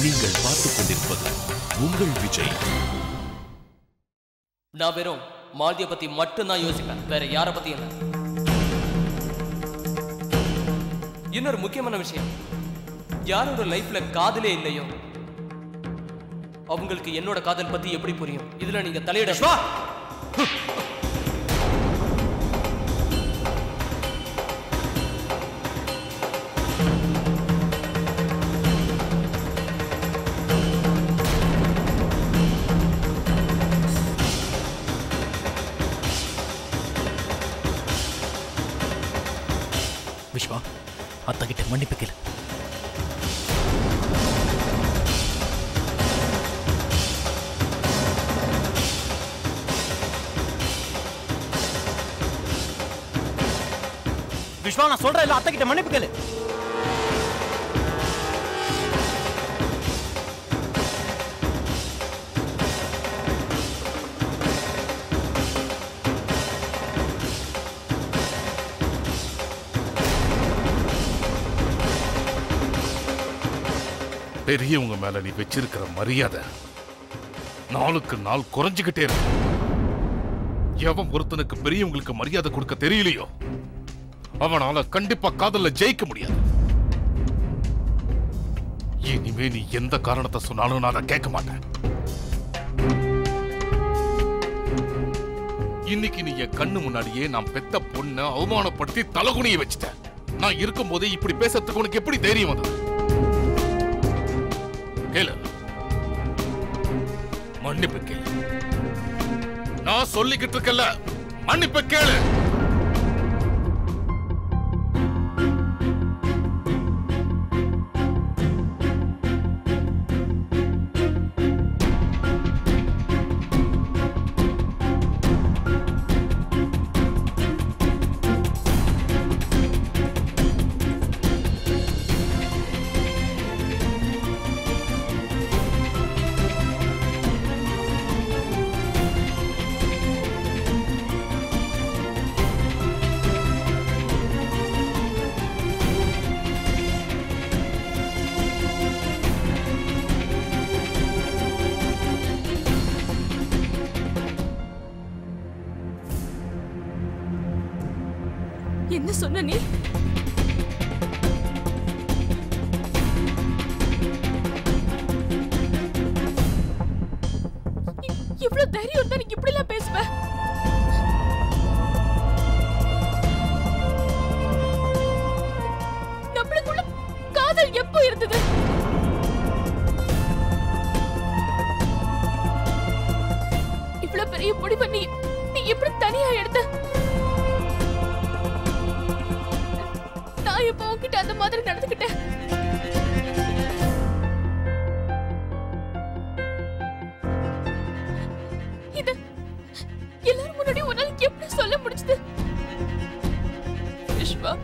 நீங்கள் பார்த்துக் கொண்டிருப்பது உங்கள் விஜய். நான் வெறும் மாலதியை பத்தி மட்டும் தான் யோசிப்பேன், வேற யாரை பத்தி இல்ல. இன்னொரு முக்கியமான விஷயம், யாரோட லைஃப்ல காதலே இல்லையோ அவங்களுக்கு என்னோட காதல் பத்தி எப்படி புரியும்? இதுல நீங்க தலையிட. விஸ்வா, அத்தை கிட்ட மன்னிப்பு கேளு. விஸ்வா, நான் சொல்றேன் இல்ல, அத்தை கிட்ட மன்னிப்பு கேளு. பெரியவங்க மேல நீ வச்சிருக்கிற மரியாதை நாளுக்கு நாள் குறைஞ்சுக்கிட்டே இருக்கு. எவன் ஒருத்தனுக்கு பெரியவங்களுக்கு மரியாதை கொடுக்க தெரியலையோ அவனால கண்டிப்பா காதல்ல ஜெயிக்க முடியாது. இனிமே நீ எந்த காரணத்தை சொன்னாலும் நான் அதை கேட்க மாட்டேன். இன்னைக்கு நீ என் கண்ணு முன்னாடியே நான் பெத்த பொண்ணை அவமானப்படுத்தி தலகுனிய வச்சுட்டேன். நான் இருக்கும் போதே இப்படி பேசுறதுக்கு உனக்கு எப்படி தைரியம் வந்தது? கேளு, மன்னிப்பு கேளு. நான் சொல்லிக்கிட்டு இருக்கல, மன்னிப்பு கேளு. என்ன சொன்ன நீ? இவ்வளவு தைரியம் இருந்தா நீ இப்படி எல்லாம் பேசுவ? நம்மளுக்குள்ள காதல் எப்போ இருந்தது? இவ்வளவு பெரிய முடிவை நீ எப்படி தனியா எடுத்த? நான் எப்போ உன்கிட்ட அந்த மாதிரி நடந்துக்கிட்டேன்? இது எல்லாரும் முன்னாடி உன்னால எப்படி சொல்ல முடிச்சது? விஸ்வா,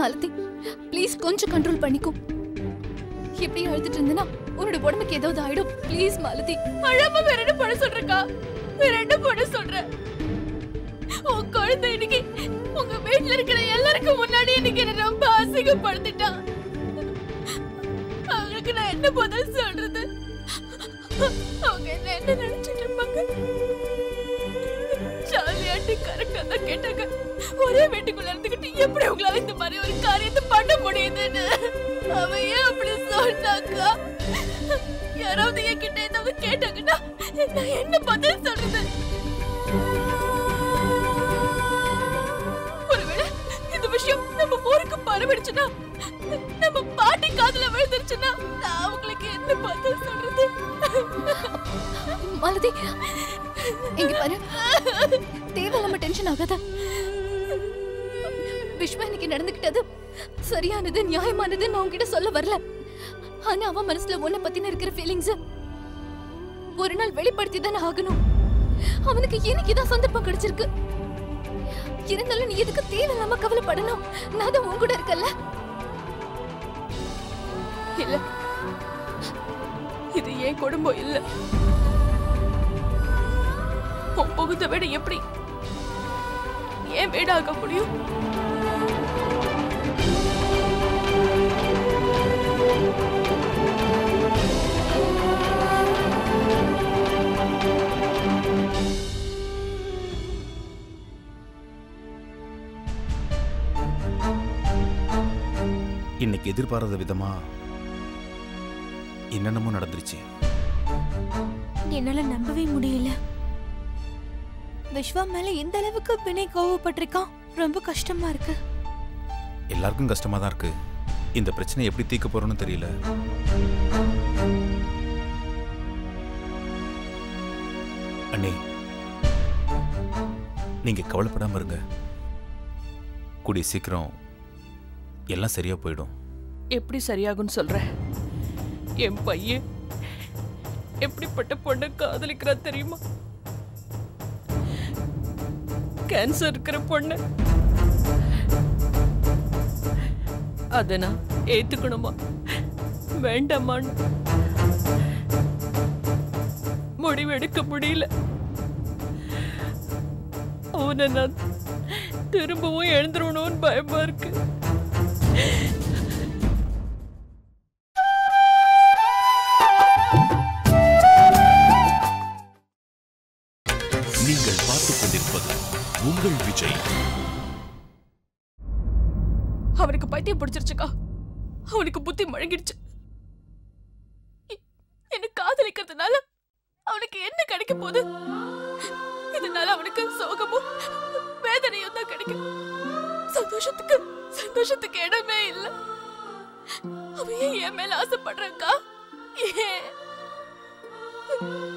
மாலதி, ப்ளீஸ் கொஞ்சம் கண்ட்ரோல் பண்ணிக்கோ. எப்படி அழுதுட்டு இருந்தனா உன்னோட உடம்புக்கு ஏதாவது ஆயிடும். ப்ளீஸ் மாலதி. அழாம வேற என்ன பண்ண சொல்றக்கா? வேற என்ன பண்ண சொல்ற? உன் குழந்தை இன்னைக்கு உங்க வீட்டுல இருக்கிற எல்லாருக்கும் முன்னாடி இன்னைக்கு என்ன ரொம்ப அசிங்கப்படுத்திட்டான். அவங்களுக்கு நான் என்ன பதில் சொல்றது? அவங்க என்ன நினைச்சிட்டு இருப்பாங்க? சாலியாட்டி கரெக்டா தான் கேட்டாங்க. ஒரே வீட்டுக்குள்ள இருந்துகிட்டு எப்படி உங்களால இந்த மாதிரி ஒரு காரியத்தை பண்ண முடியுதுன்னு. அவ ஏன் அப்படி சொன்னாக்கா? யாராவது என்கிட்ட ஏதாவது கேட்டாங்கன்னா நான் என்ன பதில் சொல்றது? ஒருவேளை இந்த விஷயம் நம்ம ஊருக்கு பரவிடுச்சுன்னா நம்ம பாட்டி காதுல விழுந்துருச்சுன்னா நான் அவங்களுக்கு என்ன பதில் சொல்றது? மாலதி இங்க பாரு, தேவையில்லாம டென்ஷன் ஆகாத. விஸ்வா இன்னைக்கு நடந்துக்கிட்டது சரியானது, நியாயமானது நான் உன்கிட்ட சொல்ல வரல. ஆனா அவன் மனசுல உன்னை பத்தின இருக்கிற ஃபீலிங்ஸ் ஒரு நாள் வெளிப்படுத்தி தானே ஆகணும். அவனுக்கு இன்னைக்குதான் சந்தர்ப்பம் கிடைச்சிருக்கு. இருந்தாலும் நீ எதுக்கு தேவையில்லாம கவலைப்படணும்? நான் தான் உன் கூட இருக்கல. இல்ல, இது என் குடும்பம் இல்ல. உன் புகுந்த வீடு எப்படி ஏன் வீடாக முடியும்? இன்னைக்கு எதிர்பாராத விதமா என்னென்னமோ நடந்துருச்சு. என்னால நம்பவே முடியல. விஸ்வா மேல எந்த அளவுக்கு வினய் கோவப்பட்டிருக்கான். ரொம்ப கஷ்டமா இருக்கு. எல்லாருக்கும் கஷ்டமா தான் இருக்கு. இந்த பிரச்சனை எப்படி தீர்க்க போறோம்னு தெரியல. அண்ணே, நீங்க கவலைப்படாம இருங்க. கூடிய சீக்கிரம் எல்லாம் சரியா போயிடும். எப்படி சரியாகும்னு சொல்ற? என் பையன் எப்படிப்பட்ட பொண்ணை காதலிக்கிறா தெரியுமா? கேன்சர் இருக்கிற பொண்ணு. அத நான் ஏத்துக்கணுமா வேண்டாமான்னு முடிவெடுக்க முடியல. அவனை நான் திரும்பவும் எழுந்துருவணும்னு பயமா இருக்கு. நீங்கள் பார்த்துக் கொண்டிருப்பது உங்கள் விஜய். அவனுக்கு பைத்தியம் பிடிச்சிருச்சுக்கா. அவனுக்கு புத்தி மழங்கிடுச்சு. என்ன காதலிக்கிறதுனால அவனுக்கு என்ன கிடைக்க போகுது? இதனால அவனுக்கு சோகமும் வேதனையும் தான் கிடைக்கும். சந்தோஷத்துக்கு இடமே இல்ல. அவன் என் மேல ஆசைப்படுறாக்கா.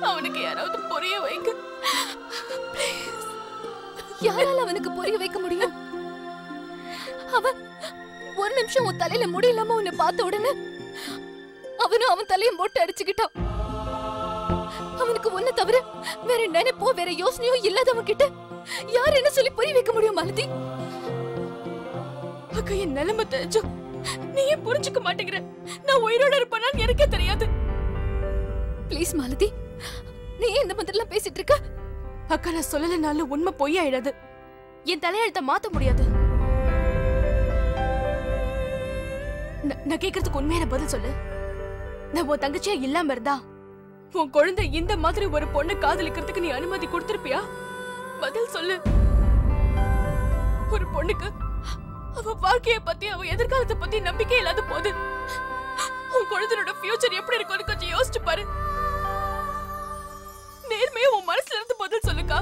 அவனுக்கு யாராவது புரிய வைங்க. யாரால அவனுக்கு புரிய வைக்க முடியும்? அவன் ஒரு நிமிஷம் உன் தலையில முடியலாம உன்னை பார்த்த உடனே அவனும் அவன் தலையை போட்டு அடிச்சுக்கிட்டான். அவனுக்கு ஒண்ணு தவிர வேற நினைப்போ வேற யோசனையோ இல்லாதவன் கிட்ட யார் என்ன சொல்லி புரிய வைக்க முடியும் மாலதி? அக்கா, என் நிலைமை தெரிஞ்சும் நீ ஏன் புரிஞ்சுக்க மாட்டேங்கிற? நான் உயிரோட இருப்பேனான்னு எனக்கே தெரியாது. ப்ளீஸ் மாலதி, நீ இந்த மாதிரிலாம் பேசிட்டு இருக்க? அக்கா, நான் சொல்லலனாலும் உண்மை பொய்யாயிடாது. என் தலையெழுத்த மாத்த முடியாது. நான் கேக்குறதுக்கு உண்மையான பதில் சொல்லு. நான் உன் தங்கச்சியா இல்லாம இருந்தா உன் குழந்தை இந்த மாதிரி ஒரு பொண்ணை காதலிக்கிறதுக்கு நீ அனுமதி கொடுத்திருப்பியா? பதில் சொல்லு. ஒரு பொண்ணுக்கு அவ வாழ்க்கைய பத்தி அவ எதிர்காலத்தை பத்தி நம்பிக்கை இல்லாத போது உன் குழந்தையோட ஃபியூச்சர் எப்படி இருக்கும்னு கொஞ்சம் யோசிச்சு பாரு. நேர்மையா உன் மனசுல இருந்து பதில் சொல்லுக்கா.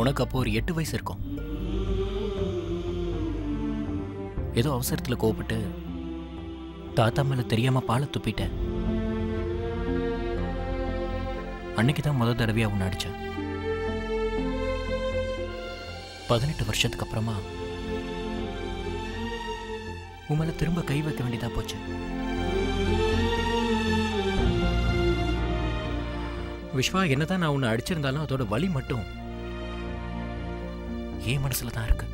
உனக்கு அப்போ ஒரு 8 வயசு இருக்கும். ஏதோ அவசரத்துல கோவப்பட்டு தாத்தா மேல தெரியாம பாலை துப்பிட்டேன். அன்னைக்குதான் முதல் தடவையா உன்னை அடிச்சேன். 18 வருஷத்துக்கு அப்புறமா உன் மேல திரும்ப கை வைக்க வேண்டியதா போச்சு. விஸ்வா, என்னதான் நான் உன்னை அடிச்சிருந்தாலும் அதோட வலி மட்டும் ஏன் மனசுல தான் இருக்கு.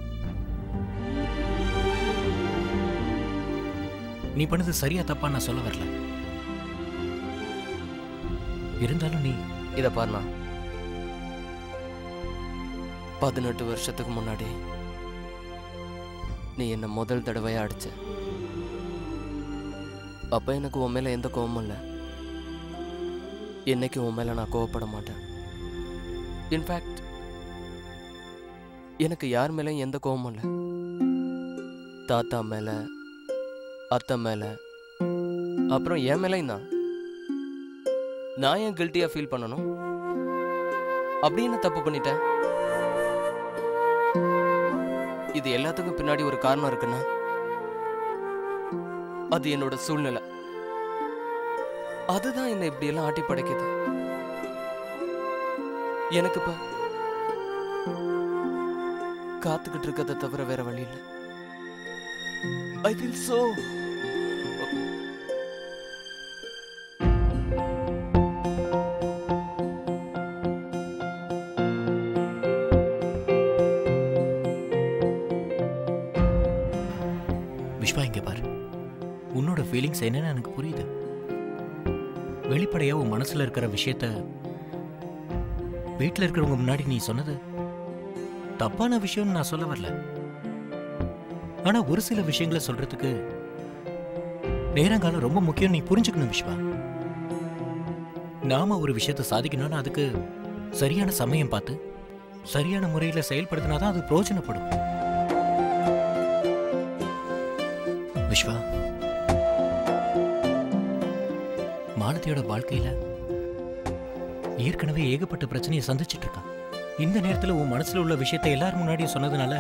நீ பண்ணது சரியா தப்பா நான் சொல்ல வரல. இருந்தாலும் நீ இத பாருண்ணா, 18 வருஷத்துக்கு முன்னாடி நீ என்ன முதல் தடவையா அடிச்ச. அப்ப எனக்கு உன் மேல எந்த கோபமும் இல்லை. என்னைக்கு உன் மேல நான் கோவப்பட மாட்டேன். இன்ஃபேக்ட் எனக்கு யார் மேலேயும் எந்த கோபமும் இல்லை. தாத்தா மேல, அத்தை மேல, அப்புறம் என் மேலையும் தான். நான் ஏன் கில்ட்டியா ஃபீல் பண்ணணும்? அப்படி என்ன தப்பு பண்ணிட்டேன்? இது எல்லாத்துக்கும் பின்னாடி ஒரு காரணம் இருக்குன்னா அது என்னோட சூழ்நிலை. அதுதான் என்ன இப்படி எல்லாம் ஆட்டி படைக்குது. எனக்கு இப்ப காத்துக்கிட்டு இருக்கதை தவிர வேற வழி இல்லை. I feel so. விஸ்வா, இங்க பாரு. உன்னோட ஃபீலிங்ஸ் என்னன்னு எனக்கு புரியுது. வெளிப்படையா உன் மனசுல இருக்கிற விஷயத்த வீட்டில் இருக்கிறவங்க முன்னாடி நீ சொன்னது தப்பான விஷயம்னு நான் சொல்ல வரல. ஆனா ஒரு சில விஷயங்களை சொல்றதுக்கு நேரங்காலம் ரொம்ப முக்கியம். நீ புரிஞ்சுக்கணும் விஸ்வா. நாம ஒரு விஷயத்தை சாதிக்கணும்னா அதுக்கு சரியான சமயம் பார்த்து சரியான முறையில் செயல்படுத்தினாதான் அது பிரயோஜனப்படும். விஸ்வா, மாலதியோட வாழ்க்கையில ஏற்கனவே ஏகப்பட்ட பிரச்சனையை சந்திச்சிட்டு இருக்கான். இந்த நேரத்துல உன் மனசுல உள்ள விஷயத்தை எல்லாரும் முன்னாடியும் சொன்னதுனால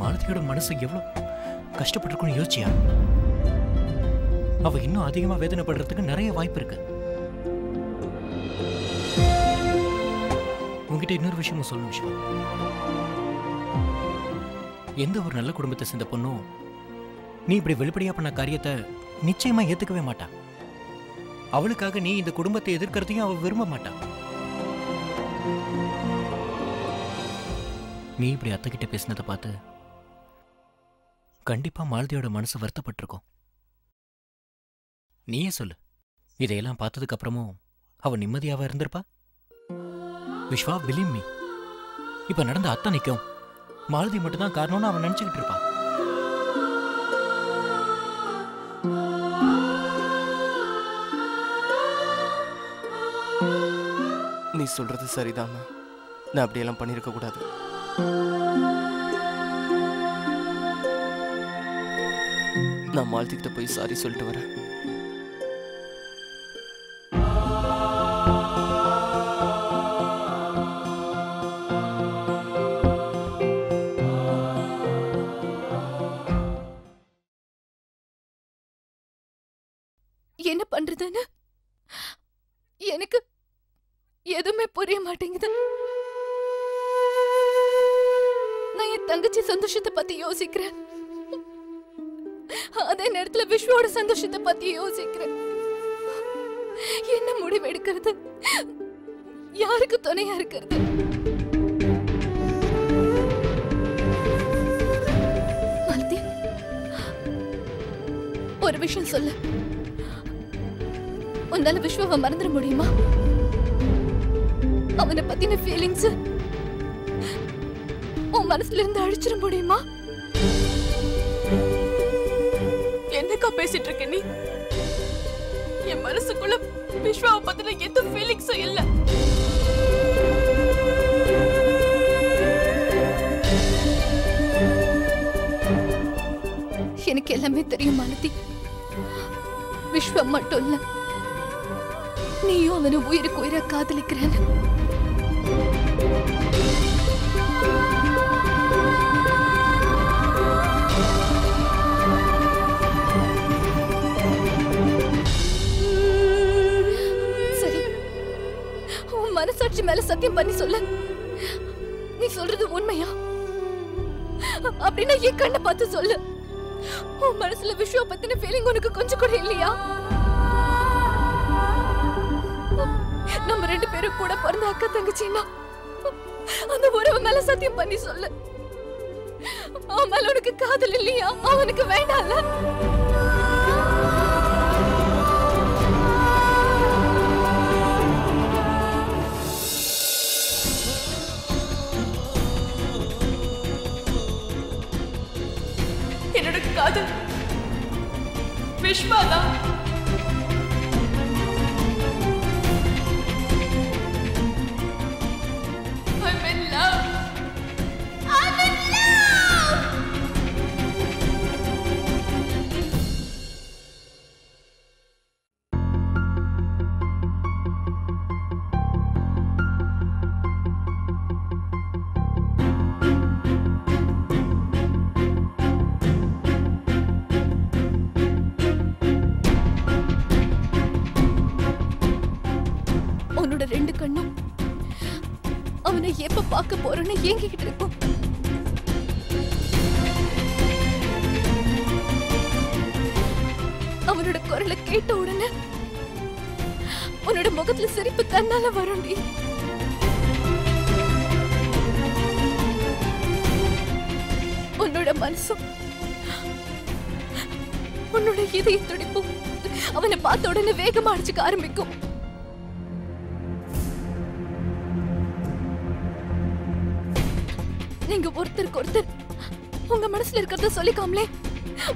மாலதியோட மனசு எவ்வளவு கஷ்டப்பட்டிருக்குன்னு யோசிச்சியா? அவ இன்னும் அதிகமா வேதனைப்படுறதுக்கு நிறைய வாய்ப்பு இருக்கு. உங்ககிட்ட இன்னொரு விஷயமும் சொல்லணும் விஸ்வா. எந்த ஒரு நல்ல குடும்பத்தை சேர்ந்த பொண்ணும் நீ இப்படி வெளிப்படையா பண்ண காரியத்தை நிச்சயமா ஏத்துக்கவே மாட்டான். அவளுக்காக நீ இந்த குடும்பத்தை எதிர்க்கிறதையும் அவ விரும்ப மாட்டான். நீ இப்படி அத்தை கிட்ட பேசினதை பார்த்து கண்டிப்பா மாலதியோட மனசு வருத்தப்பட்டிருக்கும். நீயே சொல்லு, இதையெல்லாம் பார்த்ததுக்கு அப்புறமும் அவ நிம்மதியாவா இருந்திருப்பா? விஸ்வா, பிலீவ் மீ, இப்ப நடந்த அத்தனைக்கும் மாலதி மட்டும்தான் காரணம்னு அவன் நினைச்சுக்கிட்டு இருப்பான். நீ சொல்றது சரிதான். நான் அப்படியெல்லாம் பண்ணிருக்க கூடாது. நான் மாலதிக்கிட்ட போய் சாரி சொல்லிட்டு வரேன். என்ன பண்றதுன்னு எனக்கு எதுவுமே புரிய மாட்டேங்குது. நான் என் தங்கச்சி சந்தோஷத்தை பத்தி யோசிக்கிறேன். அதே நேரத்துல விஸ்வாவோட சந்தோஷத்தை பத்தி யோசிக்கிறேன். என்ன முடிவு எடுக்கிறது? யாருக்கு துணையா இருக்கிறது? மாலதி, ஒரு விஷயம் சொல்லு. உன்னால விஸ்வாவை மறந்துட முடியுமா? அவனை பத்தின ஃபீலிங்ஸ் உன் மனசுல இருந்து அழிச்சிட முடியுமா? என்னக்கா பேசிட்டு இருக்க நீ? என் மனசுக்குள்ள விஸ்வாவை பத்தின எந்த ஃபீலிங்ஸும் இல்ல. எனக்கு எல்லாமே தெரியும் மாலதி. விஸ்வா மட்டும் இல்ல, நீயும் அவனை உயிருக்கு உயிரா காதலிக்கிறேன்னு. சரி, உன் மனசாட்சி மேல சத்தியம் பண்ணி சொல்லு, நீ சொல்றது உண்மையா? அப்படின்னா என் கண்ணை பார்த்து சொல்லு. உன் மனசுல விஸ்வா பத்தின ஃபீலிங் உனக்கு கொஞ்சம் கூட இல்லையா? நம்ம ரெண்டு பேரும் கூட பிறந்த அக்கா தங்கச்சின்னா அந்த உறவு மேல சத்தியம் பண்ணி சொல்லு. அவன் மேல உனக்கு காதல் இல்லையா? அவனுக்கு வேண்டாம்ல? விஸ்வா தான். I'm in love. I'm in love. உன்னோட ரெண்டு கண்ணும் அவனை எப்ப பார்க்க போறேன்னு ஏங்கிக்கிட்டு இருக்கும். அவனோட குரலை கேட்ட உடனே உன்னோட முகத்துல சிரிப்பு தன்னால வரும்டி. உன்னோட மனசும் உன்னோட இதய துடிப்பும் அவனை பார்த்த உடனே வேகமா அடிச்சுக்க ஆரம்பிக்கும். நீங்க ஒருத்தருக்கு ஒருத்தர் உங்க மனசுல இருக்கிறத சொல்லிக்காமலே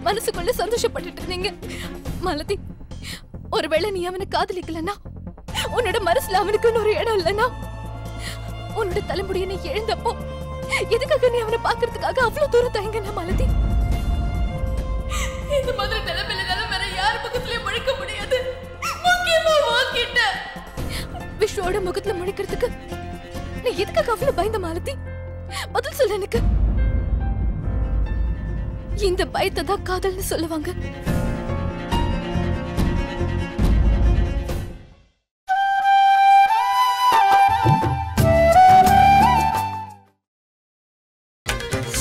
மனசுக்குள்ள சந்தோஷப்பட்டுட்டு இருந்தீங்க. மாலதி, ஒருவேளை நீ அவனை காதலிக்கலன்னா, உன்னோட மனசுல அவனுக்குன்னு ஒரு இடம் இல்லைன்னா, உன்னோட தலைமுடியை நீ எழுந்தப்போ எதுக்காக நீ அவனை பாக்குறதுக்காக அவ்வளவு தூரம் தயங்கின மாலதி? இந்த மாதிரி நிலைமையில வேற யார் பக்கத்துலயும் முழிக்க முடியாது. முக்கியமா வாங்கிட்ட விஸ்வோட முகத்துல முழிக்கிறதுக்கு நீ எதுக்காக அவ்வளவு பயந்த மாலதி? பதில் சொல்ல எனக்கு. இந்த பயத்தை தான் காதல்னு சொல்லுவாங்க.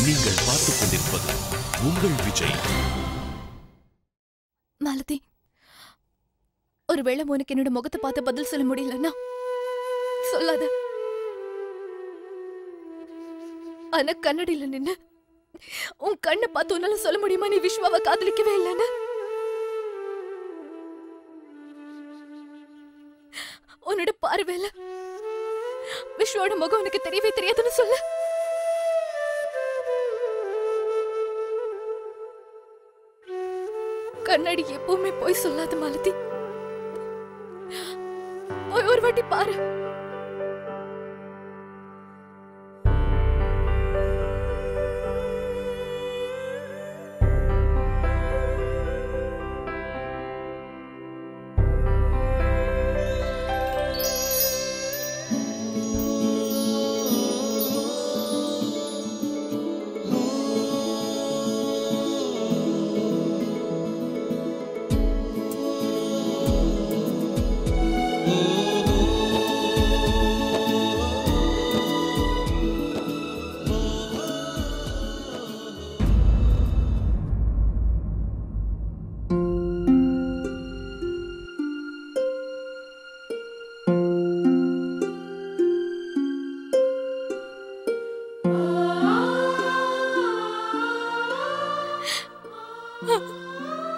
நீங்கள் பார்த்துக் கொண்டிருப்பது உங்கள் விஜய். மாலதி, ஒருவேளை உனக்கு என்னோட முகத்தை பார்த்து பதில் சொல்ல முடியலன்னா சொல்லாத. ஆனா கண்ணடியில நின்னு உன் கண்ணை பார்த்து உன்னால சொல்ல முடியுமா நீ விஸ்வாவை காதலிக்கவே இல்லைன்னு? உன்னோட பார்வையில விஸ்வாவோட முகம் உனக்கு தெரியவே தெரியாதுன்னு சொல்ல. கண்ணாடி எப்பவுமே போய் சொல்லாத மாலதி. போய் ஒரு வாட்டி பாரு.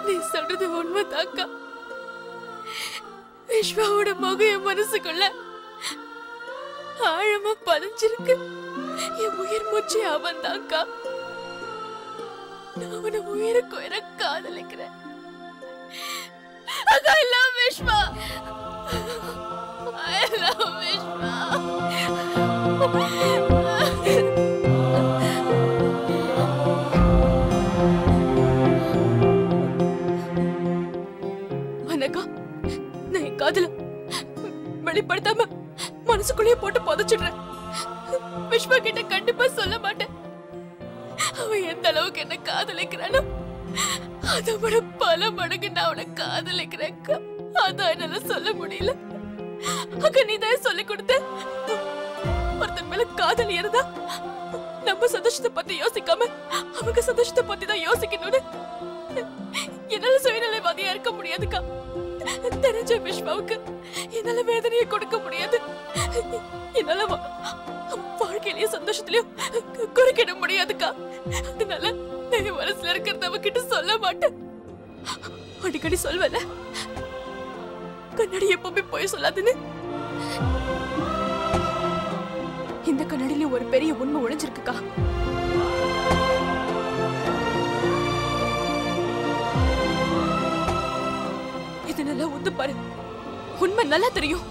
நீ சொல்றது உண்மைதாக்கா. விஸ்வாவோட முகம் என் மனசுக்குள்ள ஆழமா பதிஞ்சிருக்கு. என் உயிர் மூச்சு அவன் தாக்கா. நான் அவனை உயிருக்கு உயிர காதலிக்கிறேன். I love Vishwa. I love Vishwa. Anagha, நான் என் காதல வெளிப்படுத்தாம மனசுக்குள்ளேயே போட்டு புதைச்சிடுறேன். விஸ்வா கிட்ட கண்டிப்பா சொல்ல மாட்டேன். அவன் எந்த அளவுக்கு என்ன காதலிக்கிறானோ அதை விட பல மடங்கு நான் அவனை காதலிக்கிறேன். அதான் என்னால சொல்ல முடியல. அக்கா, நீ தான் சொல்லி கொடுத்த. ஒருத்தன் மேல காதல் இருந்தா நம்ம சந்தோஷத்தை பத்தி யோசிக்காம அவங்க சந்தோஷத்தை பத்தி தான் யோசிக்கணும்னு என்னால சுயநலவாதியா இருக்க முடியாதுக்கா. தெரிஞ்ச விஸ்வாவுக்கு என்னால வேதனையை கொடுக்க முடியாது. என்னால வாழ்க்கையிலேயே சந்தோஷத்திலயும் குறுக்கிட முடியாதுக்கா. அதனால நான் என் மனசுல இருக்கிறத அவகிட்ட சொல்ல மாட்டேன். அடிக்கடி சொல்வல, கண்ணாடி எப்பவுமே போய் சொல்லாதுன்னு. இந்த கண்ணாடியில ஒரு பெரிய உண்மை ஒளிஞ்சிருக்குக்கா. வந்து பாரு, உண்மை நல்லா தெரியும்.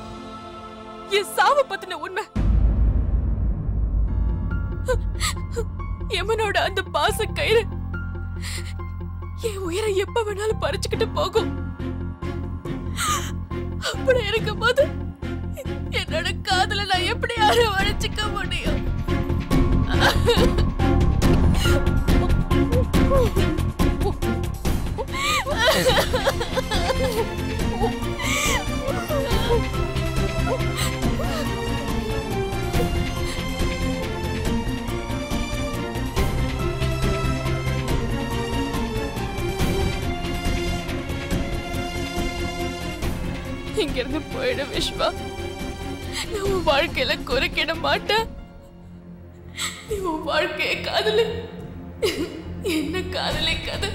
என் சாவு பத்தின உண்மை. யமனோட அந்த பாச கயிறு என் உயிரை எப்ப வேணாலும் பறிச்சுக்கிட்டு போகும். அப்படி இருக்கும்போது என்னோட காதல நான் எப்படி அரவணைச்சுக்க முடியும்? இங்க இருந்து போயிடு விஸ்வா. நான் உன் வாழ்க்கையில குறுக்கிட மாட்டேன். நீ உன் வாழ்க்கையை காதலி, என்ன காதலிக்காத.